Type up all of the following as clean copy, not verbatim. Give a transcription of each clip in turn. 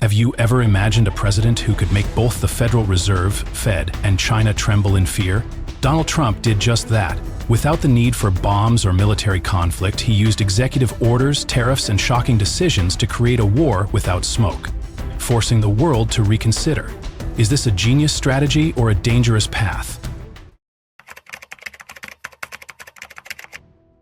Have you ever imagined a president who could make both the Federal Reserve, Fed, and China tremble in fear? Donald Trump did just that. Without the need for bombs or military conflict, he used executive orders, tariffs, and shocking decisions to create a war without smoke, forcing the world to reconsider. Is this a genius strategy or a dangerous path?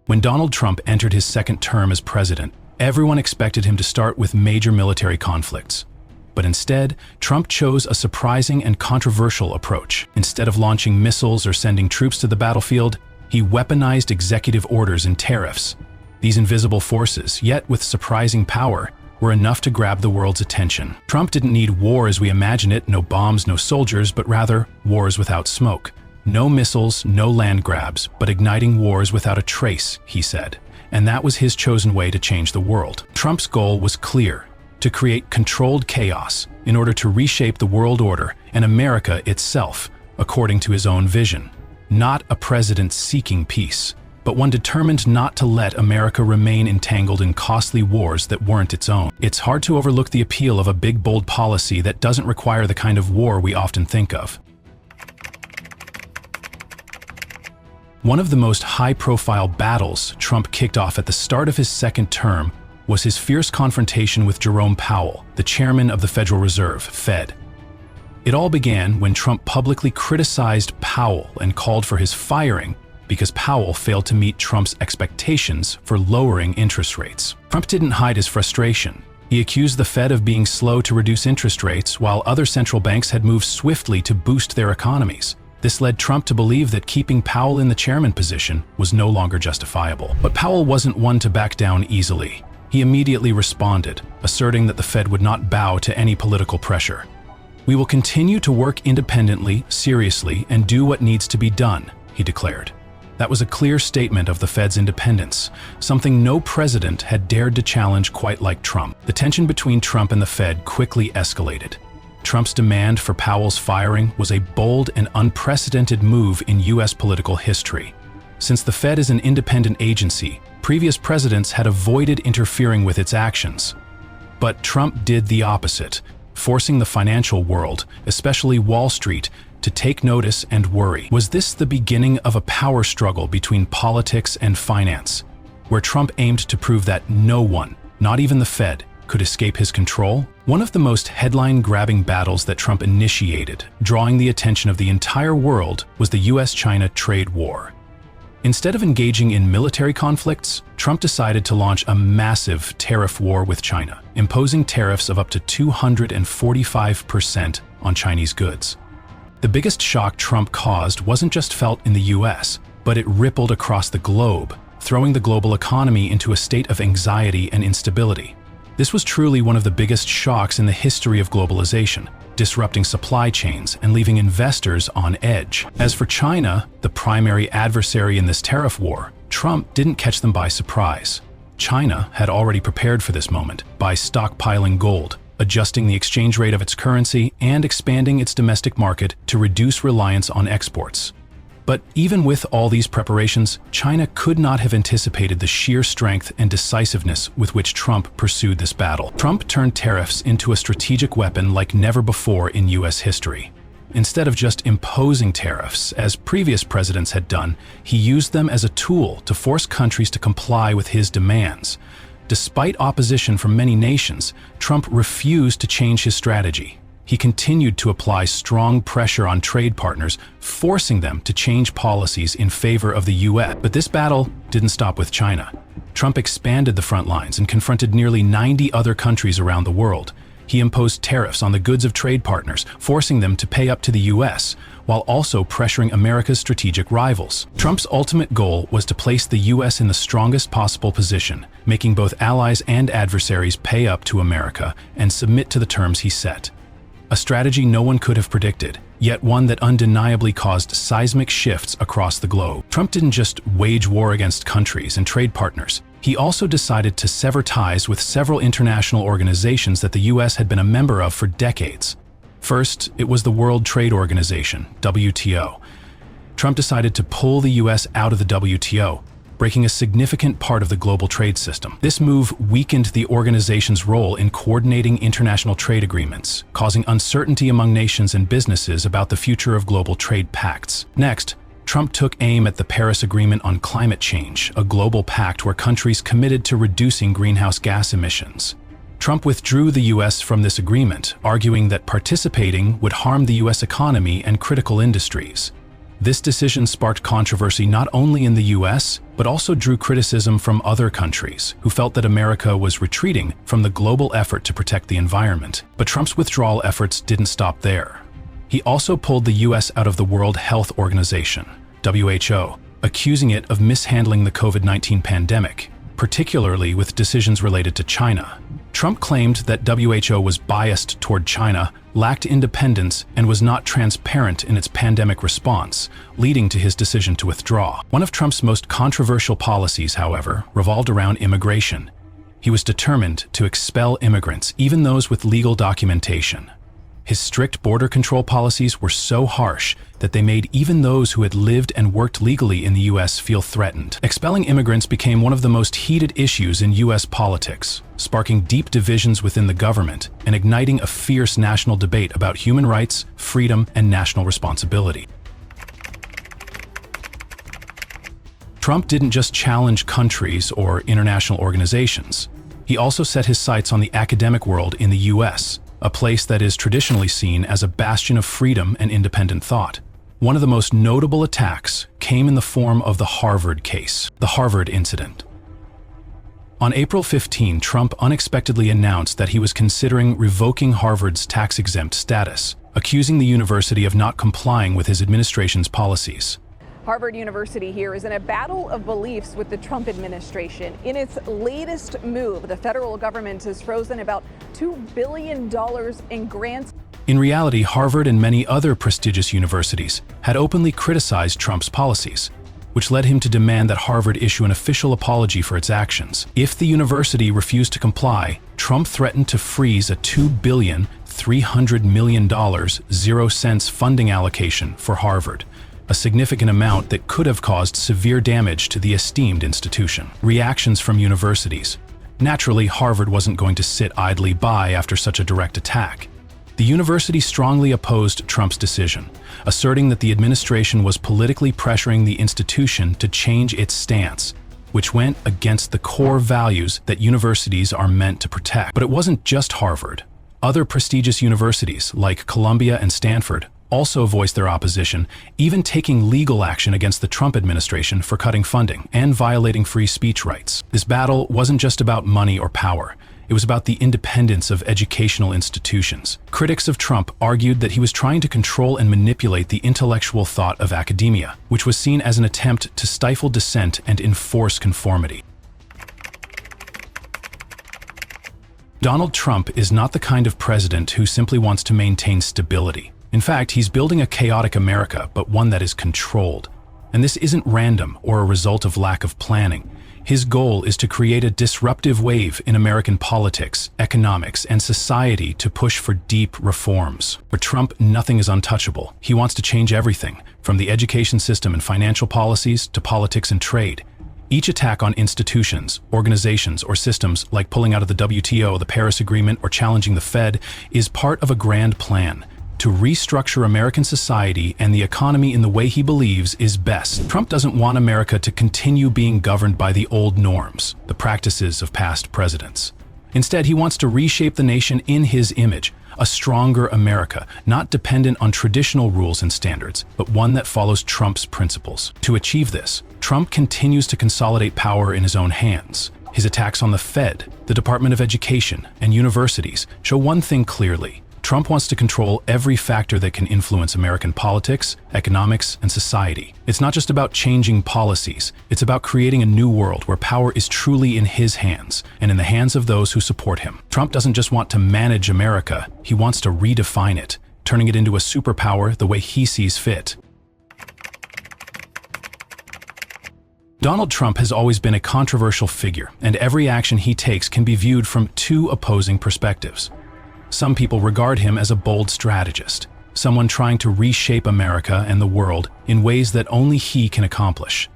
When Donald Trump entered his second term as president, everyone expected him to start with major military conflicts. But instead, Trump chose a surprising and controversial approach. Instead of launching missiles or sending troops to the battlefield, he weaponized executive orders and tariffs. These invisible forces, yet with surprising power, were enough to grab the world's attention. Trump didn't need war as we imagine it, no bombs, no soldiers, but rather wars without smoke. No missiles, no land grabs, but igniting wars without a trace, he said. And that was his chosen way to change the world. Trump's goal was clear: to create controlled chaos in order to reshape the world order and America itself, according to his own vision. Not a president seeking peace, but one determined not to let America remain entangled in costly wars that weren't its own. It's hard to overlook the appeal of a big, bold policy that doesn't require the kind of war we often think of. One of the most high-profile battles Trump kicked off at the start of his second term was his fierce confrontation with Jerome Powell, the chairman of the Federal Reserve, Fed. It all began when Trump publicly criticized Powell and called for his firing because Powell failed to meet Trump's expectations for lowering interest rates. Trump didn't hide his frustration. He accused the Fed of being slow to reduce interest rates while other central banks had moved swiftly to boost their economies. This led Trump to believe that keeping Powell in the chairman position was no longer justifiable. But Powell wasn't one to back down easily. He immediately responded, asserting that the Fed would not bow to any political pressure. "We will continue to work independently, seriously, and do what needs to be done," he declared. That was a clear statement of the Fed's independence, something no president had dared to challenge quite like Trump. The tension between Trump and the Fed quickly escalated. Trump's demand for Powell's firing was a bold and unprecedented move in U.S. political history. Since the Fed is an independent agency, previous presidents had avoided interfering with its actions. But Trump did the opposite, forcing the financial world, especially Wall Street, to take notice and worry. Was this the beginning of a power struggle between politics and finance, where Trump aimed to prove that no one, not even the Fed, could escape his control? One of the most headline-grabbing battles that Trump initiated, drawing the attention of the entire world, was the US-China trade war. Instead of engaging in military conflicts, Trump decided to launch a massive tariff war with China, imposing tariffs of up to 245% on Chinese goods. The biggest shock Trump caused wasn't just felt in the US, but it rippled across the globe, throwing the global economy into a state of anxiety and instability. This was truly one of the biggest shocks in the history of globalization, disrupting supply chains and leaving investors on edge. As for China, the primary adversary in this tariff war, Trump didn't catch them by surprise. China had already prepared for this moment by stockpiling gold, adjusting the exchange rate of its currency, and expanding its domestic market to reduce reliance on exports. But even with all these preparations, China could not have anticipated the sheer strength and decisiveness with which Trump pursued this battle. Trump turned tariffs into a strategic weapon like never before in US history. Instead of just imposing tariffs, as previous presidents had done, he used them as a tool to force countries to comply with his demands. Despite opposition from many nations, Trump refused to change his strategy. He continued to apply strong pressure on trade partners, forcing them to change policies in favor of the US. But this battle didn't stop with China. Trump expanded the front lines and confronted nearly 90 other countries around the world. He imposed tariffs on the goods of trade partners, forcing them to pay up to the US, while also pressuring America's strategic rivals. Trump's ultimate goal was to place the US in the strongest possible position, making both allies and adversaries pay up to America and submit to the terms he set. A strategy no one could have predicted, yet one that undeniably caused seismic shifts across the globe. Trump didn't just wage war against countries and trade partners. He also decided to sever ties with several international organizations that the US had been a member of for decades. First, it was the World Trade Organization, WTO. Trump decided to pull the US out of the WTO, breaking a significant part of the global trade system. This move weakened the organization's role in coordinating international trade agreements, causing uncertainty among nations and businesses about the future of global trade pacts. Next, Trump took aim at the Paris Agreement on climate change, a global pact where countries committed to reducing greenhouse gas emissions. Trump withdrew the U.S. from this agreement, arguing that participating would harm the U.S. economy and critical industries. This decision sparked controversy not only in the U.S., but also drew criticism from other countries who felt that America was retreating from the global effort to protect the environment. But Trump's withdrawal efforts didn't stop there. He also pulled the U.S. out of the World Health Organization, WHO, accusing it of mishandling the COVID-19 pandemic, particularly with decisions related to China. Trump claimed that WHO was biased toward China, lacked independence, and was not transparent in its pandemic response, leading to his decision to withdraw. One of Trump's most controversial policies, however, revolved around immigration. He was determined to expel immigrants, even those with legal documentation. His strict border control policies were so harsh that they made even those who had lived and worked legally in the U.S. feel threatened. Expelling immigrants became one of the most heated issues in U.S. politics, sparking deep divisions within the government and igniting a fierce national debate about human rights, freedom, and national responsibility. Trump didn't just challenge countries or international organizations. He also set his sights on the academic world in the U.S., a place that is traditionally seen as a bastion of freedom and independent thought. One of the most notable attacks came in the form of the Harvard case, the Harvard incident. On April 15, Trump unexpectedly announced that he was considering revoking Harvard's tax-exempt status, accusing the university of not complying with his administration's policies. Harvard University here is in a battle of beliefs with the Trump administration. In its latest move, the federal government has frozen about $2 billion in grants. In reality, Harvard and many other prestigious universities had openly criticized Trump's policies, which led him to demand that Harvard issue an official apology for its actions. If the university refused to comply, Trump threatened to freeze a $2.3 billion 0 cents funding allocation for Harvard, a significant amount that could have caused severe damage to the esteemed institution. Reactions from universities. Naturally, Harvard wasn't going to sit idly by after such a direct attack. The university strongly opposed Trump's decision, asserting that the administration was politically pressuring the institution to change its stance, which went against the core values that universities are meant to protect. But it wasn't just Harvard. Other prestigious universities, like Columbia and Stanford, also voiced their opposition, even taking legal action against the Trump administration for cutting funding and violating free speech rights. This battle wasn't just about money or power. It was about the independence of educational institutions. Critics of Trump argued that he was trying to control and manipulate the intellectual thought of academia, which was seen as an attempt to stifle dissent and enforce conformity. Donald Trump is not the kind of president who simply wants to maintain stability. In fact, he's building a chaotic America, but one that is controlled. And this isn't random or a result of lack of planning. His goal is to create a disruptive wave in American politics, economics, and society to push for deep reforms. For Trump, nothing is untouchable. He wants to change everything, from the education system and financial policies to politics and trade. Each attack on institutions, organizations, or systems, like pulling out of the WTO, the Paris Agreement, or challenging the Fed, is part of a grand plan to restructure American society and the economy in the way he believes is best. Trump doesn't want America to continue being governed by the old norms, the practices of past presidents. Instead, he wants to reshape the nation in his image, a stronger America, not dependent on traditional rules and standards, but one that follows Trump's principles. To achieve this, Trump continues to consolidate power in his own hands. His attacks on the Fed, the Department of Education, and universities show one thing clearly. Trump wants to control every factor that can influence American politics, economics, and society. It's not just about changing policies. It's about creating a new world where power is truly in his hands and in the hands of those who support him. Trump doesn't just want to manage America. He wants to redefine it, turning it into a superpower the way he sees fit. Donald Trump has always been a controversial figure, and every action he takes can be viewed from two opposing perspectives. Some people regard him as a bold strategist, someone trying to reshape America and the world in ways that only he can accomplish.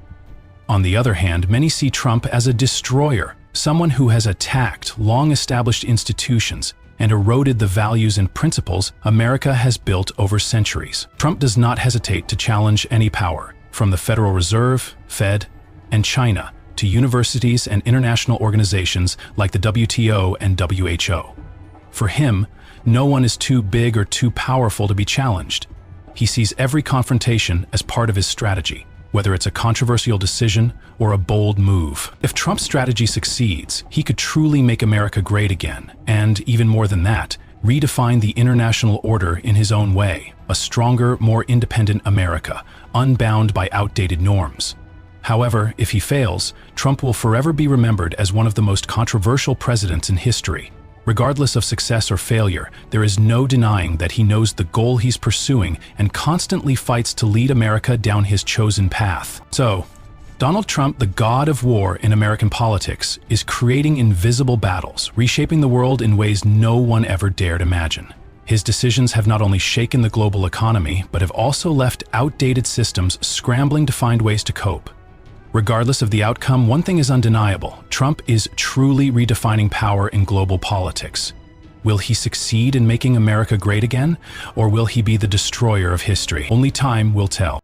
On the other hand, many see Trump as a destroyer, someone who has attacked long-established institutions and eroded the values and principles America has built over centuries. Trump does not hesitate to challenge any power, from the Federal Reserve, Fed, and China, to universities and international organizations like the WTO and WHO. For him, no one is too big or too powerful to be challenged. He sees every confrontation as part of his strategy, whether it's a controversial decision or a bold move. If Trump's strategy succeeds, he could truly make America great again, and even more than that, redefine the international order in his own way, a stronger, more independent America, unbound by outdated norms. However, if he fails, Trump will forever be remembered as one of the most controversial presidents in history. Regardless of success or failure, there is no denying that he knows the goal he's pursuing and constantly fights to lead America down his chosen path. So, Donald Trump, the god of war in American politics, is creating invisible battles, reshaping the world in ways no one ever dared imagine. His decisions have not only shaken the global economy, but have also left outdated systems scrambling to find ways to cope. Regardless of the outcome, one thing is undeniable: Trump is truly redefining power in global politics. Will he succeed in making America great again, or will he be the destroyer of history? Only time will tell.